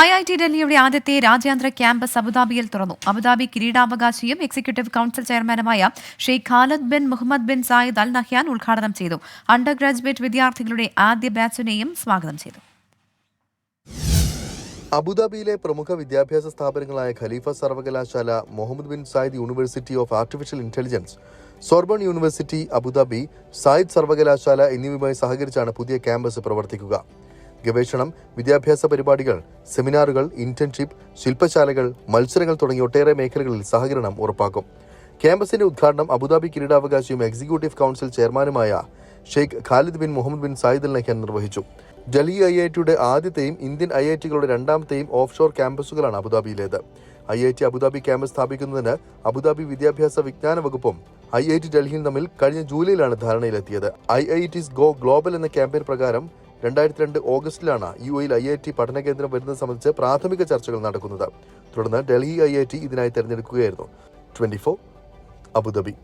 IIT ഡൽഹിയുടെ ആദ്യത്തെ രാജ്യാന്തര ക്യാമ്പസ് അബുദാബിയിൽ തുറന്നു. അബുദാബി കിരീടാവകാശിയും എക്സിക്യൂട്ടീവ് കൌൺസിൽ ചെയർമാനുമായ Sheikh Khalid bin Muhammad bin Zayed Al Nahyan ഉദ്ഘാടനം ചെയ്തു. അണ്ടർ ഗ്രാജുവേറ്റ് വിദ്യാർത്ഥികളുടെ ആദ്യ ബാച്ചിനെയും സ്വാഗതം ചെയ്തു. അബുദാബിയിലെ പ്രമുഖ വിദ്യാഭ്യാസ സ്ഥാപനങ്ങളായ ഖലീഫ സർവകലാശാല, Mohamed bin Zayed university of artificial intelligence, Sorbonne university Abu Dhabi, Zayed സർവകലാശാല എന്നിവയുമായി സഹകരിച്ചാണ് പുതിയ ക്യാമ്പസ് പ്രവർത്തിക്കുക. ഗവേഷണം, വിദ്യാഭ്യാസ പരിപാടികൾ, സെമിനാറുകൾ, ഇന്റേൺഷിപ്പ്, ശില്പശാലകൾ, മത്സരങ്ങൾ തുടങ്ങിയ ഒട്ടേറെ മേഖലകളിൽ സഹകരണം ഉറപ്പാക്കും. ക്യാമ്പസിന്റെ ഉദ്ഘാടനം അബുദാബി കിരീടാവകാശിയും എക്സിക്യൂട്ടീവ് കൌൺസിൽ ചെയർമാനുമായ Sheikh Khalid bin Muhammad bin Zayed Al Nahyan നിർവഹിച്ചു. ഡൽഹി IITയുടെ ആദ്യത്തെയും ഇന്ത്യൻ IITകളുടെ രണ്ടാമത്തെയും ഓഫ് ഷോർ ക്യാമ്പസുകളാണ് അബുദാബിയിലേത്. IIT അബുദാബി ക്യാമ്പസ് സ്ഥാപിക്കുന്നതിന് അബുദാബി വിദ്യാഭ്യാസ വിജ്ഞാന വകുപ്പും IIT ഡൽഹിയും തമ്മിൽ കഴിഞ്ഞ ജൂലൈയിലാണ് ധാരണയിലെത്തിയത്. IITs ഗോ ഗ്ലോബൽ എന്ന ക്യാമ്പയിൻ പ്രകാരം 2002 ഓഗസ്റ്റിലാണ് UAEയിൽ IIT പഠന കേന്ദ്രം വരുന്നത് സംബന്ധിച്ച് പ്രാഥമിക ചർച്ചകൾ നടക്കുന്നത്. തുടർന്ന് ഡൽഹി IIT ഇതിനായി തെരഞ്ഞെടുക്കുകയായിരുന്നു. 24 അബുദാബി.